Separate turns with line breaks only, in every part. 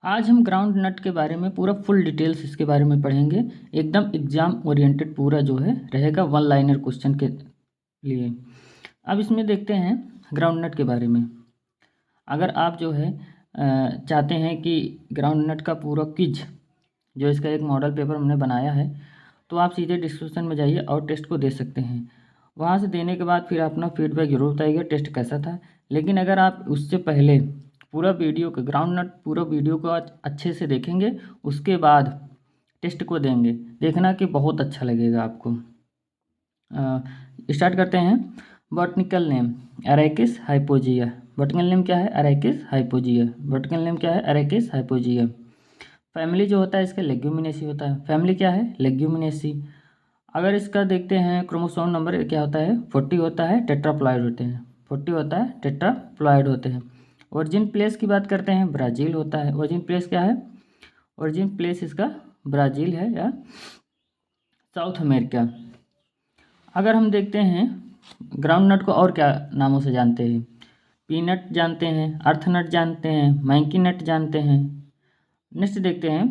आज हम ग्राउंड नट के बारे में पूरा फुल डिटेल्स इसके बारे में पढ़ेंगे। एकदम एग्जाम ओरिएंटेड पूरा जो है रहेगा, वन लाइनर क्वेश्चन के लिए। अब इसमें देखते हैं ग्राउंड नट के बारे में। अगर आप जो है चाहते हैं कि ग्राउंड नट का पूरा क्विज जो इसका एक मॉडल पेपर हमने बनाया है, तो आप सीधे डिस्क्रिप्शन में जाइए और टेस्ट को दे सकते हैं। वहाँ से देने के बाद फिर अपना फीडबैक ज़रूर बताइएगा टेस्ट कैसा था। लेकिन अगर आप उससे पहले पूरा वीडियो को ग्राउंड नट पूरा वीडियो को अच्छे से देखेंगे, उसके बाद टेस्ट को देंगे, देखना कि बहुत अच्छा लगेगा आपको। स्टार्ट करते हैं। Botanical name Arachis hypogaea. Botanical name क्या है? अरेकिस हाइपोजिया। बॉटनिकल नेम क्या है? अरेकिस हाइपोजिया। फैमिली जो होता है इसका लेग्यूमिनेसी होता है। फैमिली क्या है? लेग्यूमिनेसी। अगर इसका देखते हैं क्रोमोसोम नंबर क्या होता है? 40 होता है। टेट्राप्लॉइड होते हैं। 40 होता है, टेट्राप्लॉइड होते हैं। ओरिजिन प्लेस की बात करते हैं, ब्राज़ील होता है। ओरिजिन प्लेस क्या है? ओरिजिन प्लेस इसका ब्राज़ील है या साउथ अमेरिका। अगर हम देखते हैं ग्राउंड नट को और क्या नामों से जानते हैं? पीनट जानते हैं, अर्थ नट जानते हैं, मैंकी नट जानते हैं। नेक्स्ट देखते हैं,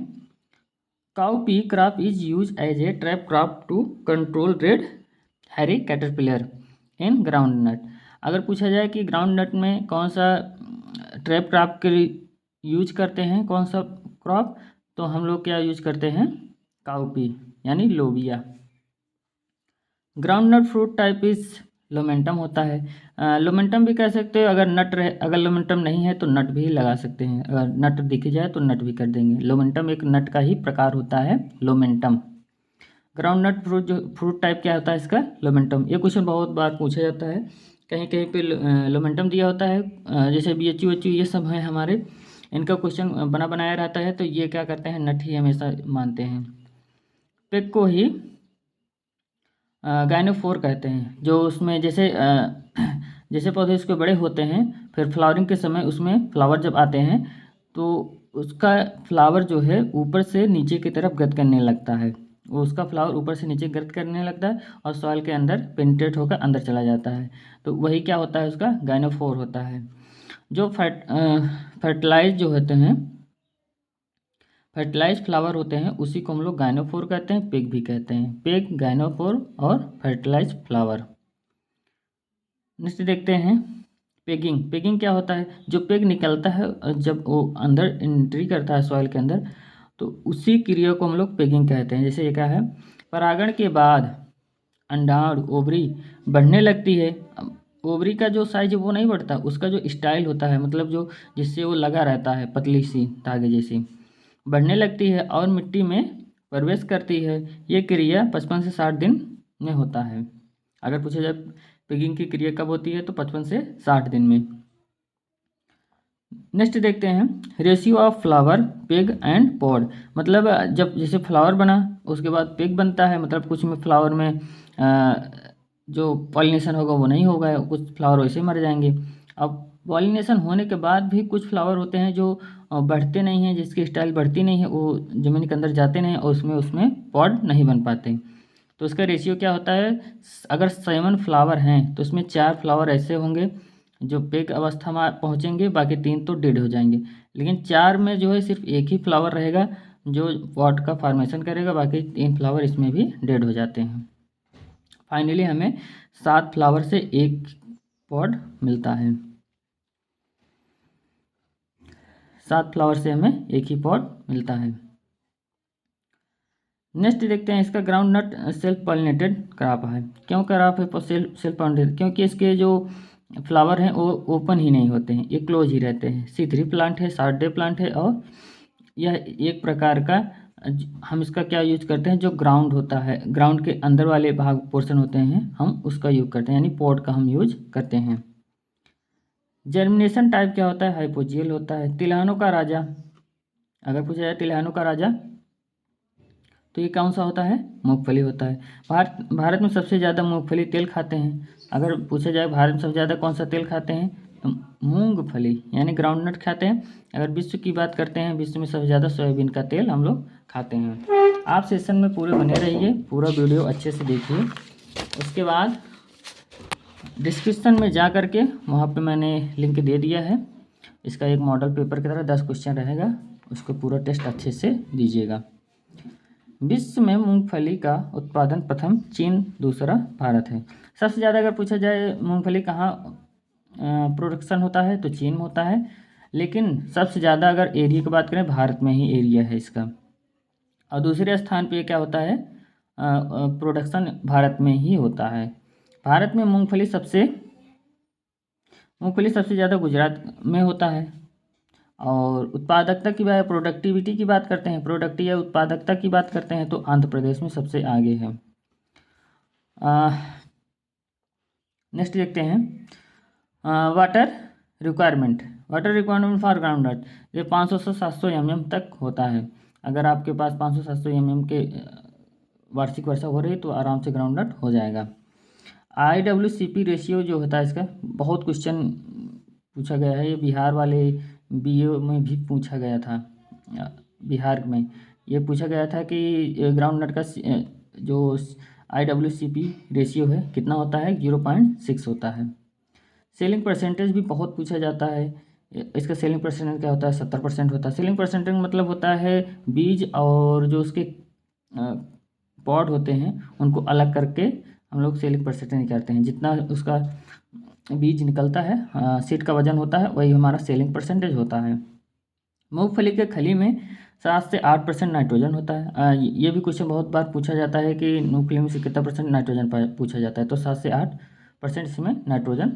cowpea crop is use as a trap crop to control red hairy caterpillar in groundnut. अगर पूछा जाए कि ग्राउंड नट में कौन सा ट्रैप क्रॉप के यूज करते हैं, कौन सा क्रॉप, तो हम लोग क्या यूज करते हैं? काउपी यानी लोबिया। Groundnut fruit type is lomentum होता है। लोमेंटम भी कह सकते हो। अगर नट रहे, अगर लोमेंटम नहीं है तो नट भी लगा सकते हैं। अगर नट दिख जाए तो नट भी कर देंगे। लोमेंटम एक नट का ही प्रकार होता है, lomentum. Groundnut fruit type क्या होता है इसका? लोमेंटम। ये क्वेश्चन बहुत बार पूछा जाता है, कहीं कहीं पे लोमेंटम दिया होता है। जैसे BHU HU ये सब हैं हमारे, इनका क्वेश्चन बना बनाया रहता है, तो ये क्या करते हैं? नट ही हमेशा मानते हैं। पेग को ही गाइनोफोर कहते हैं। जो उसमें जैसे जैसे पौधे उसके बड़े होते हैं, फिर फ्लावरिंग के समय उसमें फ्लावर जब आते हैं तो उसका फ्लावर जो है ऊपर से नीचे की तरफ गत करने लगता है। वो उसका फ्लावर ऊपर से नीचे गत करने लगता है और सॉइल के अंदर पेनिट्रेट होकर अंदर चला जाता है। तो वही क्या होता है? उसका गाइनोफोर होता है। जो फर्टिलाइज जो होते हैं, फर्टिलाइज फ्लावर होते हैं, उसी को हम लोग गाइनोफोर कहते हैं, पेग भी कहते हैं। पेग, गाइनोफोर और फर्टिलाइज फ्लावर। नेक्स्ट देखते हैं पेगिंग। पेगिंग क्या होता है? जो पेग निकलता है जब वो अंदर एंट्री करता है सॉइल के अंदर, तो उसी क्रिया को हम लोग पेगिंग कहते हैं। जैसे ये क्या है? परागण के बाद अंडाणु ओवरी बढ़ने लगती है। ओवरी का जो साइज वो नहीं बढ़ता, उसका जो स्टाइल होता है, मतलब जो जिससे वो लगा रहता है, पतली सी धागे जैसी, बढ़ने लगती है और मिट्टी में प्रवेश करती है। ये क्रिया 55 से 60 दिन में होता है। अगर पूछा जाए पेगिंग की क्रिया कब होती है, तो 55 से 60 दिन में। नेक्स्ट देखते हैं ratio of flower, peg and pod. मतलब जब जैसे फ्लावर बना उसके बाद पेग बनता है, मतलब कुछ में फ्लावर में जो पॉलिनेशन होगा वो नहीं होगा, कुछ फ्लावर वैसे मर जाएंगे। अब पॉलिनेशन होने के बाद भी कुछ फ्लावर होते हैं जो बढ़ते नहीं हैं, जिसकी स्टाइल बढ़ती नहीं है, वो ज़मीन के अंदर जाते नहीं और उसमें पॉड नहीं बन पाते। तो इसका रेशियो क्या होता है? अगर 7 फ्लावर हैं तो उसमें 4 फ्लावर ऐसे होंगे जो पेग अवस्था में पहुंचेंगे, बाकी 3 तो डेड हो जाएंगे। लेकिन 4 में जो है सिर्फ एक ही फ्लावर रहेगा जो पॉड का फॉर्मेशन करेगा, बाकी 3 फ्लावर इसमें भी डेड हो जाते हैं। फाइनली हमें 7 फ्लावर से एक पॉड मिलता है। 7 फ्लावर से हमें एक ही पॉड मिलता है। नेक्स्ट देखते हैं इसका groundnut self pollinated crop है। क्यों क्रॉप है सेल्फ पॉलिनेटेड? क्योंकि इसके जो फ्लावर हैं वो ओपन ही नहीं होते हैं, ये क्लोज ही रहते हैं। C3 प्लांट है, शॉर्ट डे प्लांट है, और यह एक प्रकार का हम इसका क्या यूज करते हैं? जो ग्राउंड होता है, ग्राउंड के अंदर वाले भाग पोर्शन होते हैं, हम उसका यूज करते हैं, यानी पॉड का हम यूज करते हैं। जर्मिनेशन टाइप क्या होता है? हाइपोजियल होता है। तिलहनों का राजा, अगर पूछा जाए तिलहनों का राजा, तो ये कौन सा होता है? मूंगफली होता है। भारत में सबसे ज़्यादा मूंगफली तेल खाते हैं। अगर पूछा जाए भारत में सबसे ज़्यादा कौन सा तेल खाते हैं, तो मूंगफली यानी ग्राउंड नट खाते हैं। अगर विश्व की बात करते हैं, विश्व में सबसे ज़्यादा सोयाबीन का तेल हम लोग खाते हैं। आप सेशन में पूरे बने रहिए, पूरा वीडियो अच्छे से देखिए। उसके बाद डिस्क्रिप्शन में जा करके वहाँ पे मैंने लिंक दे दिया है। इसका एक मॉडल पेपर की तरह 10 क्वेश्चन रहेगा, उसको पूरा टेस्ट अच्छे से दीजिएगा। विश्व में मूंगफली का उत्पादन प्रथम चीन, दूसरा भारत है। सबसे ज़्यादा अगर पूछा जाए मूंगफली कहाँ प्रोडक्शन होता है तो चीन में होता है, लेकिन सबसे ज़्यादा अगर एरिया की बात करें भारत में ही एरिया है इसका। और दूसरे स्थान पे क्या होता है, प्रोडक्शन भारत में ही होता है। भारत में मूंगफली सबसे ज़्यादा गुजरात में होता है। और उत्पादकता की बात, प्रोडक्टिविटी की बात करते हैं, प्रोडक्टिव या उत्पादकता की बात करते हैं तो आंध्र प्रदेश में सबसे आगे है। नेक्स्ट देखते हैं वाटर रिक्वायरमेंट फॉर ग्राउंडनट। ये 500 से 700 mm तक होता है। अगर आपके पास 500-700 mm के वार्षिक वर्षा हो रही तो आराम से ग्राउंडनट हो जाएगा। IWCP रेशियो जो होता है इसका बहुत क्वेश्चन पूछा गया है। ये बिहार वाले BA में भी पूछा गया था। बिहार में ये पूछा गया था कि ग्राउंडनट का जो IWCP रेशियो है कितना होता है, 0.6 होता है। सेलिंग परसेंटेज भी बहुत पूछा जाता है। इसका सेलिंग परसेंटेज क्या होता है, 70% होता है। सेलिंग परसेंटेज मतलब होता है बीज और जो उसके पॉड होते हैं उनको अलग करके हम लोग सेलिंग परसेंटेज निकालते हैं। जितना उसका बीज निकलता है, सीड का वजन होता है, वही हमारा सेलिंग परसेंटेज होता है। मूंगफली के खली में 7 से 8% नाइट्रोजन होता है। ये भी क्वेश्चन बहुत बार पूछा जाता है कि मूंगफली में से कितना परसेंट नाइट्रोजन पूछा जाता है, तो 7 से 8% इसमें नाइट्रोजन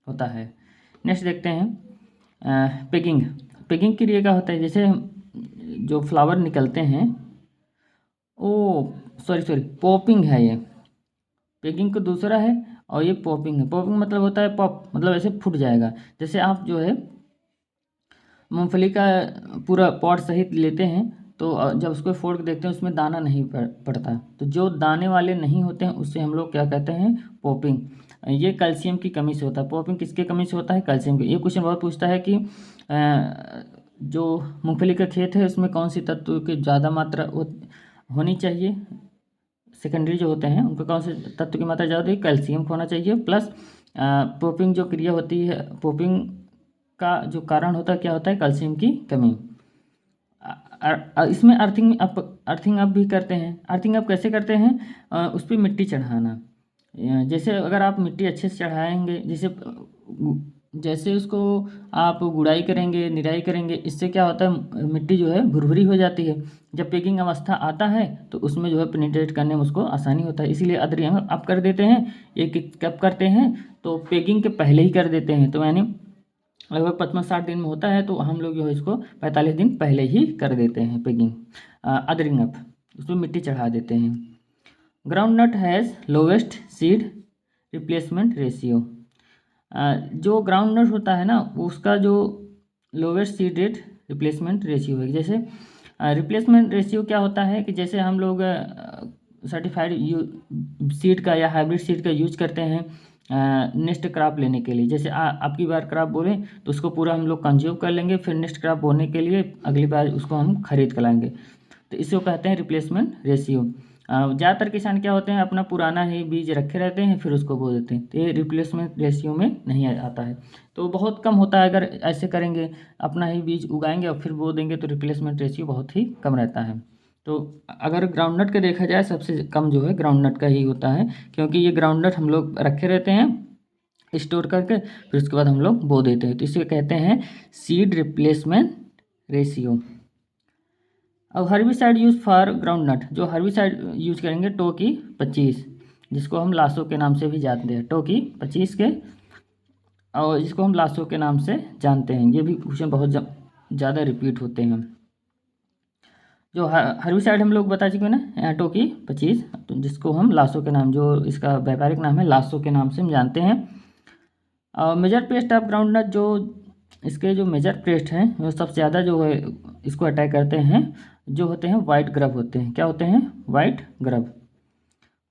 होता है। नेक्स्ट देखते हैं पेगिंग के लिए क्या होता है, जैसे जो फ्लावर निकलते हैं, सॉरी पॉपिंग है ये। पेगिंग को दूसरा है और ये पॉपिंग है। पॉपिंग मतलब होता है पॉप, मतलब ऐसे फूट जाएगा। जैसे आप जो है मूंगफली का पूरा पॉट सहित लेते हैं तो जब उसको फोड़ के देखते हैं उसमें दाना नहीं पड़ता, तो जो दाने वाले नहीं होते हैं उससे हम लोग क्या कहते हैं, पॉपिंग। ये कैल्शियम की कमी से होता है। पॉपिंग किसके कमी से होता है, कैल्शियम की। ये क्वेश्चन बहुत पूछता है कि जो मूंगफली का खेत है उसमें कौन सी तत्व की ज़्यादा मात्रा होनी चाहिए, सेकेंडरी जो होते हैं उनको कौन से तत्व की मात्रा ज़्यादा होती है, कैल्शियम होना चाहिए। प्लस पॉपिंग जो क्रिया होती है, पॉपिंग का जो कारण होता है क्या होता है, कैल्शियम की कमी। इसमें अर्थिंग अप भी करते हैं। अर्थिंग अप कैसे करते हैं, उस पर मिट्टी चढ़ाना। जैसे अगर आप मिट्टी अच्छे से चढ़ाएंगे, जैसे उसको आप गुड़ाई करेंगे, निराई करेंगे, इससे क्या होता है मिट्टी जो है भुरभुरी हो जाती है। जब पेगिंग अवस्था आता है तो उसमें जो है पेनिट्रेट करने में उसको आसानी होता है, इसीलिए अर्थिंग अप कर देते हैं। ये कब करते हैं, तो पेगिंग के पहले ही कर देते हैं। तो यानी लगभग 55-60 दिन में होता है तो हम लोग जो है इसको 45 दिन पहले ही कर देते हैं पेगिंग, अदरिंग अप, उसमें मिट्टी चढ़ा देते हैं। Groundnut has lowest seed replacement ratio. जो ग्राउंडनट होता है ना उसका जो lowest seed rate replacement ratio है। जैसे रिप्लेसमेंट रेशियो क्या होता है कि जैसे हम लोग सर्टिफाइड सीड का या हाइब्रिड सीड का यूज करते हैं नेक्स्ट क्रॉप लेने के लिए। जैसे आपकी बार क्रॉप बोलें तो उसको पूरा हम लोग कंज्यूम कर लेंगे, फिर नेक्स्ट क्रॉप बोने के लिए अगली बार उसको हम खरीद कर लाएंगे, तो इसको कहते हैं रिप्लेसमेंट रेशियो। ज़्यादातर किसान क्या होते हैं अपना पुराना ही बीज रखे रहते हैं फिर उसको बो देते हैं, तो ये रिप्लेसमेंट रेशियो में नहीं आता है। तो बहुत कम होता है अगर ऐसे करेंगे, अपना ही बीज उगाएंगे और फिर बो देंगे तो रिप्लेसमेंट रेशियो बहुत ही कम रहता है। तो अगर ग्राउंडनट का देखा जाए सबसे कम जो है ग्राउंडनट का ही होता है, क्योंकि ये ग्राउंडनट हम लोग रखे रहते हैं स्टोर करके, फिर उसके बाद हम लोग बो देते हैं, तो इसे कहते हैं सीड रिप्लेसमेंट रेशियो। अब हर्बिसाइड यूज फॉर ग्राउंडनट, जो हर्बिसाइड यूज करेंगे टोकी 25, जिसको हम लासो के नाम से भी जानते हैं, टोकी 25 के, और जिसको हम लासो के नाम से जानते हैं। ये भी क्वेश्चन बहुत ज़्यादा रिपीट होते हैं। जो हर्बिसाइड हम लोग बता चुके हैं ना, टोकी 25, तो जिसको हम लासो के नाम, जो इसका व्यापारिक नाम है लासो के नाम से हम जानते हैं। और मेजर पेस्ट ऑफ ग्राउंडनट, जो इसके जो मेजर पेस्ट हैं वो सबसे ज़्यादा जो है इसको अटैक करते हैं, जो होते हैं वाइट ग्रब होते हैं। क्या होते हैं, वाइट ग्रब।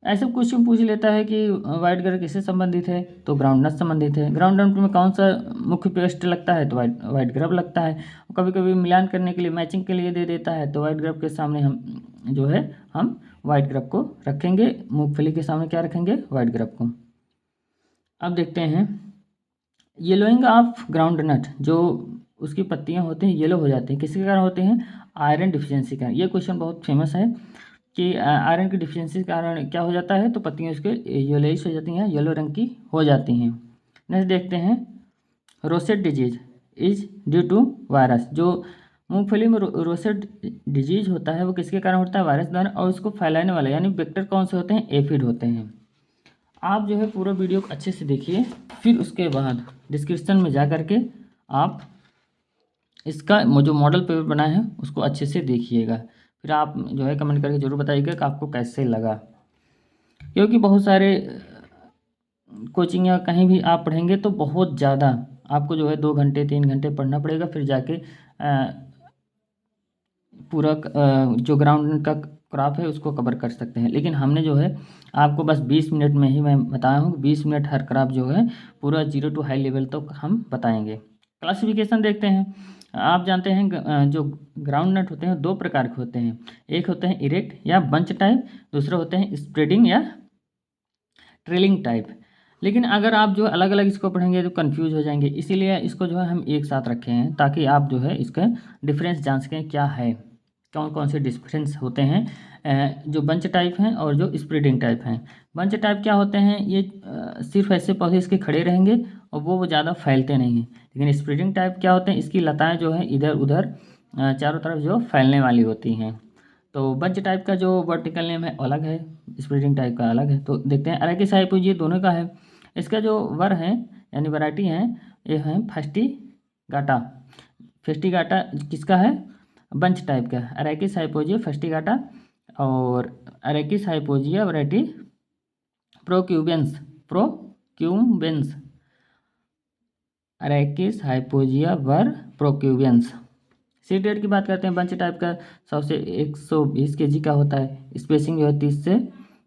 ऐसे क्वेश्चन पूछ लेता है कि वाइट ग्रब किससे संबंधित है, तो ग्राउंडनट संबंधित है। ग्राउंडनट में कौन सा मुख्य पेस्ट लगता है, तो वाइट ग्रब लगता है। कभी कभी मिलान करने के लिए, मैचिंग के लिए दे देता है, तो वाइट ग्रब के सामने हम वाइट ग्रब को रखेंगे, मूंगफली के सामने क्या रखेंगे, वाइट ग्रब को। अब देखते हैं येलोइंग ऑफ ग्राउंडनट, जो उसकी पत्तियां होते हैं येलो हो जाती हैं, किसके कारण होते हैं? आयरन डिफिशियंसी के कारण। ये क्वेश्चन बहुत फेमस है कि आयरन की डिफिशियंसी के कारण क्या हो जाता है, तो पत्तियां उसके येलोइश हो जाती हैं, येलो रंग की हो जाती हैं। नेक्स्ट देखते हैं, rosette disease is due to virus. जो मूंगफली में रोसेट डिजीज होता है वो किसके कारण होता है? वायरस द्वारा। और उसको फैलाने वाला यानी वेक्टर कौन से होते हैं? एफिड होते हैं। आप जो है पूरा वीडियो को अच्छे से देखिए, फिर उसके बाद डिस्क्रिप्शन में जा करके आप इसका जो मॉडल पेपर बना है उसको अच्छे से देखिएगा। फिर आप जो है कमेंट करके ज़रूर बताइएगा कि आपको कैसे लगा, क्योंकि बहुत सारे कोचिंग या कहीं भी आप पढ़ेंगे तो बहुत ज़्यादा आपको जो है 2 घंटे 3 घंटे पढ़ना पड़ेगा, फिर जाके पूरा जो ग्राउंड का क्राफ है उसको कवर कर सकते हैं। लेकिन हमने जो है आपको बस 20 मिनट में ही मैं बताया हूँ, 20 मिनट हर क्राफ जो है पूरा 0 टू हाई लेवल तक हम बताएंगे। क्लासिफिकेशन देखते हैं। आप जानते हैं जो ग्राउंड नट होते हैं 2 प्रकार के होते हैं, एक होते हैं इरेक्ट या बंच टाइप, दूसरे होते हैं स्प्रेडिंग या ट्रेलिंग टाइप। लेकिन अगर आप जो अलग अलग इसको पढ़ेंगे तो कंफ्यूज हो जाएंगे, इसीलिए इसको जो है हम एक साथ रखे हैं ताकि आप जो है इसका डिफरेंस जान सकें क्या है, कौन कौन से डिफरेंस होते हैं जो बंच टाइप हैं और जो स्प्रेडिंग टाइप हैं। बंच टाइप क्या होते हैं? ये सिर्फ ऐसे पौधे इसके खड़े रहेंगे और वो ज़्यादा फैलते नहीं हैं। लेकिन स्प्रेडिंग टाइप क्या होते हैं? इसकी लताएँ जो हैं इधर उधर चारों तरफ जो फैलने वाली होती हैं। तो बंच टाइप का जो वर्टिकल नेम है अलग है, स्प्रेडिंग टाइप का अलग है। तो देखते हैं अरेकिस हाइपोइड ये दोनों का है। इसका जो वर है यानी वैरायटी है ये है फेस्टिगाटा। फेस्टिगाटा किसका है? बंच टाइप का। अरेकिस हाइपोजिया फेस्टिगाटा और अरेकिस हाइपोजिया वैरायटी प्रोक्यूबेंस। प्रोक्यूबेंस अरेकिस हाइपोजिया वर प्रोक्यूबेंस। सीड रेट की बात करते हैं बंच टाइप का 100 से 120 kg का होता है। स्पेसिंग जो है 30 से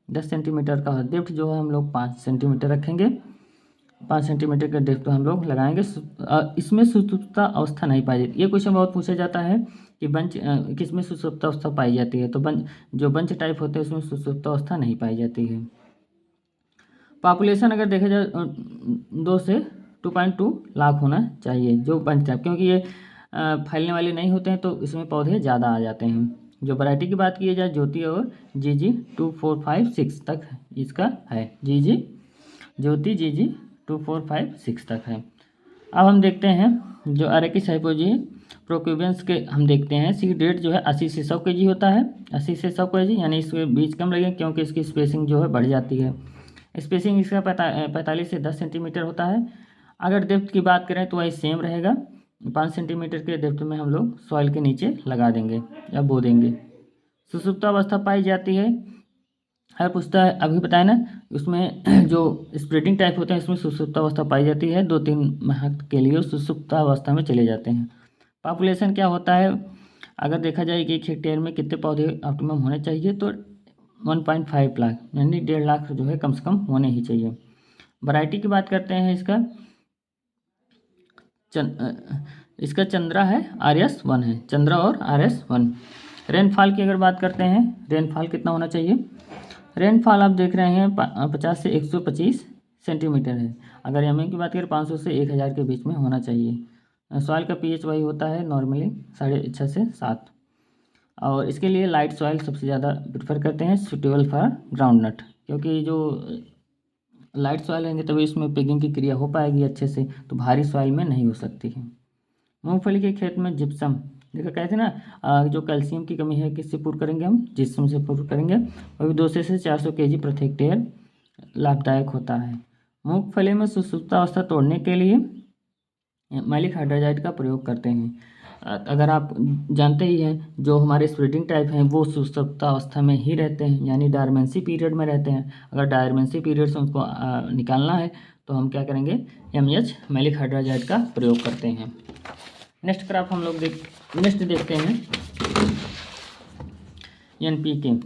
10 सेंटीमीटर का है। डेप्थ जो है हम लोग 5 सेंटीमीटर रखेंगे, 5 सेंटीमीटर का डेप्थ हम लोग लगाएंगे। इसमें सुसुप्ता अवस्था नहीं पाई जाती। ये क्वेश्चन बहुत पूछा जाता है कि बंच किस में सुसुप्ता अवस्था पाई जाती है, तो जो बंच टाइप होते हैं उसमें सुसुप्ता अवस्था नहीं पाई जाती है। पॉपुलेशन अगर देखा जाए 2 से 2.2 लाख होना चाहिए जो बंच टाइप, क्योंकि ये फैलने वाले नहीं होते हैं तो इसमें पौधे ज़्यादा आ जाते हैं। जो वैरायटी की बात की जाए ज्योति और GG 2456 तक इसका है। ज्योति GG 2456 तक है। अब हम देखते हैं जो अरेकिस हाइपोजी प्रोक्यूबेंस के हम देखते हैं। सीड रेट जो है 80 से 100 kg होता है, 80 से 100 kg, यानी इसके बीज कम लगे क्योंकि इसकी स्पेसिंग जो है बढ़ जाती है। स्पेसिंग इसका 45 से 10 सेंटीमीटर होता है। अगर डेप्थ की बात करें तो वही सेम रहेगा, 5 सेंटीमीटर के डेप्थ में हम लोग सॉइल के नीचे लगा देंगे या बो देंगे। सुसुप्तावस्था पाई जाती है हर पूछता है, अभी बताया ना उसमें जो स्प्रेडिंग टाइप होते हैं इसमें सुसुप्तावस्था पाई जाती है, 2-3 माह के लिए सुसुप्तावस्था में चले जाते हैं। पॉपुलेशन क्या होता है? अगर देखा जाए कि 1 हेक्टेयर में कितने पौधे ऑप्टिमम होने चाहिए तो 1.5 लाख यानी 1.5 लाख जो है कम से कम होने ही चाहिए। वैरायटी की बात करते हैं इसका चंद्रा है, RS1 है, चंद्रा और RS1। रेनफॉल की अगर बात करते हैं, रेनफॉल कितना होना चाहिए? रेनफॉल आप देख रहे हैं 50 से 125 सेंटीमीटर है। अगर एमएम की बात करें 500 से 1000 के बीच में होना चाहिए। सॉइल का पीएच वही होता है नॉर्मली 6.5 से 7। और इसके लिए लाइट सॉइल सबसे ज़्यादा प्रेफर करते हैं, सुटेबल फॉर ग्राउंड नट, क्योंकि जो लाइट सॉइल रहेंगे तभी इसमें पिगिंग की क्रिया हो पाएगी अच्छे से, तो भारी सॉइल में नहीं हो सकती है। मूंगफली के खेत में जिप्सम, देखा कहते हैं ना जो कैल्शियम की कमी है किससे पूर्ण करेंगे? हम जिप्सम से पूर्ण करेंगे। और 200 से 400 kg प्रति हेक्टेयर लाभदायक होता है। मूंगफली में सुसुप्तावस्था तोड़ने के लिए मैलिक हाइड्रोजाइड का प्रयोग करते हैं। अगर आप जानते ही हैं जो हमारे स्प्रेडिंग टाइप हैं वो सुसुप्तावस्था में ही रहते हैं, यानी डायरमेंसी पीरियड में रहते हैं। अगर डायरमेंसी पीरियड से उनको निकालना है तो हम क्या करेंगे? MH मैलिक हाइड्रोजाइड का प्रयोग करते हैं। नेक्स्ट ग्राफ हम लोग नेक्स्ट देखते हैं NPK।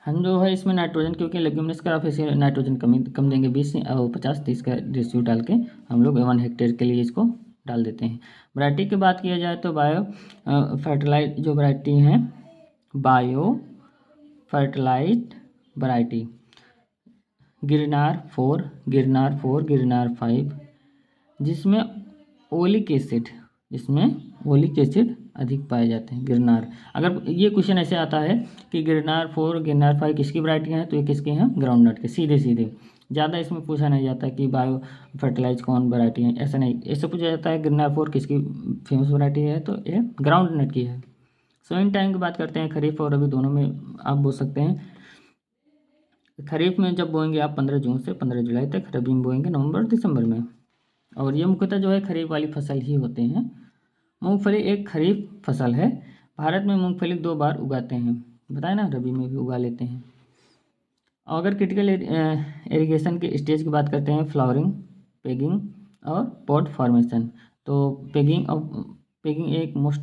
हम जो है इसमें नाइट्रोजन, क्योंकि लेग्यूमिनस क्राप इसे नाइट्रोजन कम देंगे, 20 और 50-30 का रेशियो डाल के हम लोग 1 हेक्टेयर के लिए इसको डाल देते हैं। वैरायटी की बात किया जाए तो बायो फर्टिलाइज जो वैरायटी हैं, bio fertilize variety Girnar 4, Girnar 5, जिसमें ओलिक एसिड, जिसमें ओलिक एसिड अधिक पाए जाते हैं। गिरनार, अगर ये क्वेश्चन ऐसे आता है कि गिरनार 4 गिरनार 5 किसकी वैरायटियाँ हैं, तो ये किसके हैं, ग्राउंडनट के, सीधे सीधे। ज़्यादा इसमें पूछा नहीं जाता कि बायो फर्टिलाइज कौन वैरायटी है, ऐसा नहीं, ऐसे पूछा जाता है गिरनार 4 किसकी फेमस वैरायटी है, तो ये ग्राउंडनट की है। सोइंग टाइम की बात करते हैं, खरीफ और रबी दोनों में आप बोल सकते हैं। खरीफ में जब बोएंगे आप 15 जून से 15 जुलाई तक, रबी में बोएंगे नवंबर दिसंबर में। और ये मुख्यतः जो है खरीफ वाली फसल ही होते हैं। मूंगफली एक खरीफ फसल है। भारत में मूंगफली 2 बार उगाते हैं, बताए ना, रबी में भी उगा लेते हैं। और अगर क्रिटिकल इरिगेशन के स्टेज की बात करते हैं, फ्लावरिंग, पेगिंग और पॉट फॉर्मेशन। तो पेगिंग एक मोस्ट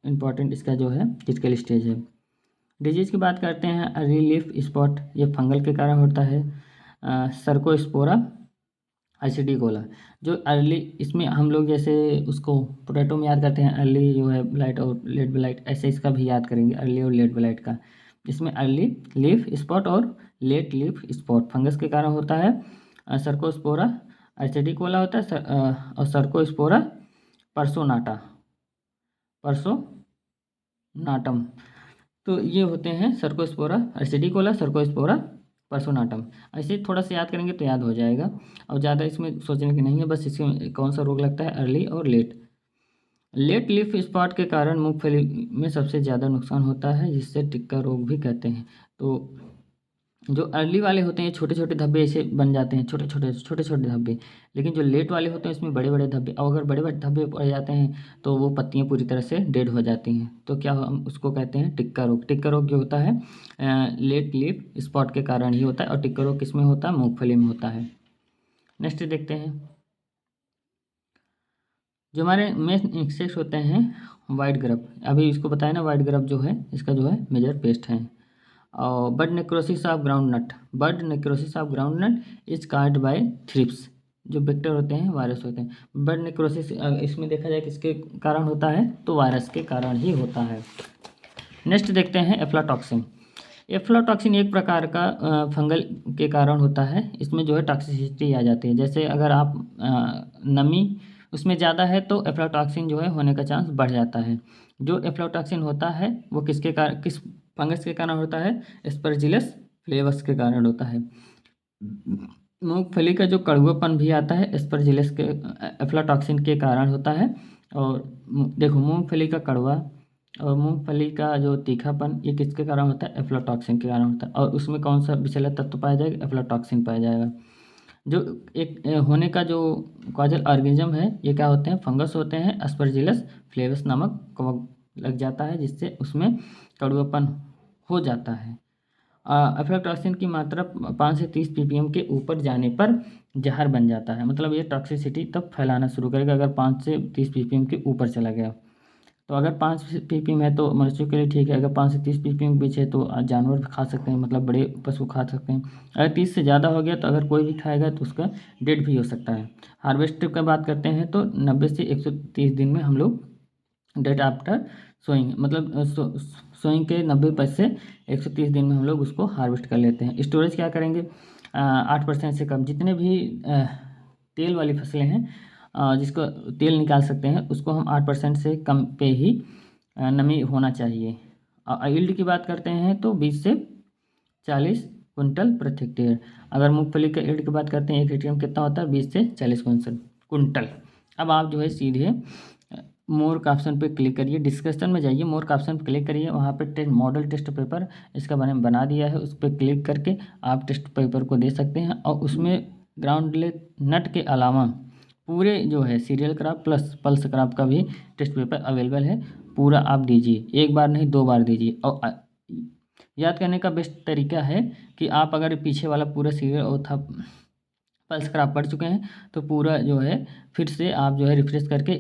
इम्पॉर्टेंट इसका जो है क्रिटिकल स्टेज है। डिजीज़ की बात करते हैं, अर्ली लीफ स्पॉट, ये फंगल के कारण होता है। सर्कोस्पोरा एसिडिकोला, जो अर्ली, इसमें हम लोग जैसे उसको पोटैटो में याद करते हैं अर्ली जो है ब्लाइट और लेट ब्लाइट, ऐसे इसका भी याद करेंगे अर्ली और लेट ब्लाइट का। इसमें अर्ली लीफ स्पॉट और लेट लीफ स्पॉट फंगस के कारण होता है। सर्कोस्पोरा एसिडिकोला होता है और सर्कोस्पोरा पर्सोनाटम। तो ये होते हैं सर्कोस्पोरा एसिडिकोला, सर्कोस्पोरा पर्सोनाटम। ऐसे थोड़ा सा याद करेंगे तो याद हो जाएगा, और ज़्यादा इसमें सोचने की नहीं है, बस इसमें कौन सा रोग लगता है, अर्ली और लेट। लेट लीफ स्पॉट के कारण मूंगफली में सबसे ज़्यादा नुकसान होता है, जिससे टिक्का रोग भी कहते हैं। तो जो अर्ली वाले होते हैं छोटे छोटे धब्बे ऐसे बन जाते हैं, छोटे छोटे धब्बे, लेकिन जो लेट वाले होते हैं इसमें बड़े बड़े धब्बे, और अगर बड़े बड़े धब्बे पड़ जाते हैं तो वो पत्तियां पूरी तरह से डेड हो जाती हैं। तो क्या हम उसको कहते हैं, टिक्का रोग। टिक्का रोग जो होता है लेट लीफ स्पॉट के कारण ही होता है, और टिक्का रोग किस में होता है, मूंगफली में होता है। नेक्स्ट देखते हैं, जो हमारे मेन इंसेक्ट्स होते हैं वाइट ग्रब, अभी इसको बताया ना, वाइट ग्रब जो है इसका जो है मेजर पेस्ट है। और bud necrosis of groundnut is caused by thrips, जो वेक्टर होते हैं वायरस होते हैं। बर्ड नेक्रोसिस इसमें देखा जाए किसके कारण होता है, तो वायरस के कारण ही होता है। नेक्स्ट देखते हैं एफ्लाटॉक्सिन। एफ्लाटॉक्सिन एक प्रकार का फंगल के कारण होता है, इसमें जो है टॉक्सिसिटी आ जाती है। जैसे अगर आप नमी उसमें ज़्यादा है तो एफ्लाटॉक्सिन जो है होने का चांस बढ़ जाता है। जो एफ्लाटॉक्सिन होता है वो किस फंगस के कारण होता है, एस्परजिलस फ्लेवस के कारण होता है। मूंगफली का जो कड़वापन भी आता है एस्परजिलस के एफ्लाटॉक्सिन के कारण होता है। और देखो मूंगफली का कड़वा और मूंगफली का जो तीखापन ये किसके कारण होता है, एफ्लाटॉक्सिन के कारण होता है। और उसमें कौन सा विषैला तत्व पाया जाएगा, एफ्लाटॉक्सिन पाया जाएगा। जो एक होने का जो कॉजल ऑर्गेनिज्म है, ये क्या होते हैं, फंगस होते हैं, एस्परजिलस फ्लेवस नामक कवक लग जाता है, जिससे उसमें कड़वापन हो जाता है। एफ्लाटॉक्सिन की मात्रा 5 से 30 ppm के ऊपर जाने पर जहर बन जाता है, मतलब ये टॉक्सिसिटी तब फैलाना शुरू करेगा अगर 5 से 30 ppm के ऊपर चला गया। तो अगर 5 ppm है तो मनुष्यों के लिए ठीक है, अगर 5 से 30 ppm के बीच है तो जानवर भी खा सकते हैं, मतलब बड़े पशु खा सकते हैं। अगर 30 से ज़्यादा हो गया तो अगर कोई भी खाएगा तो उसका डेड भी हो सकता है। हार्वेस्ट की बात करते हैं तो 90 से 130 दिन में हम लोग डेट आफ्टर सोइंग, मतलब सोइंग के 90 से 130 दिन में हम लोग उसको हार्वेस्ट कर लेते हैं। स्टोरेज क्या करेंगे, 8% से कम, जितने भी तेल वाली फसलें हैं जिसको तेल निकाल सकते हैं उसको हम 8% से कम पे ही नमी होना चाहिए। यील्ड की बात करते हैं तो 20 से 40 कुंटल प्रति हेक्टेयर। अगर मूंगफली का यील्ड की बात करते हैं 1 हेक्टेयर में कितना होता है, 20 से 40 कुंटल। अब आप जो है सीधे मोर का ऑप्शन पे क्लिक करिए, डिस्कशन में जाइए, मोर का ऑप्शन पे क्लिक करिए, वहाँ पे मॉडल टेस्ट पेपर इसका बना दिया है, उस पर क्लिक करके आप टेस्ट पेपर को दे सकते हैं। और उसमें ग्राउंड नट के अलावा पूरे जो है cereal crop plus pulse crop का भी टेस्ट पेपर अवेलेबल है, पूरा आप दीजिए, एक बार नहीं 2 बार दीजिए। और याद करने का बेस्ट तरीका है कि आप अगर पीछे वाला पूरा सीरियल और था पल्स क्रॉप पढ़ चुके हैं तो पूरा जो है फिर से आप जो है रिफ्रेश करके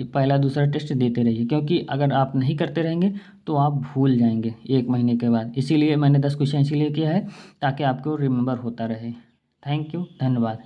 पहला दूसरा टेस्ट देते रहिए, क्योंकि अगर आप नहीं करते रहेंगे तो आप भूल जाएंगे 1 महीने के बाद। इसीलिए मैंने 10 क्वेश्चन इसीलिए किया है ताकि आपको रिमेंबर होता रहे। थैंक यू, धन्यवाद।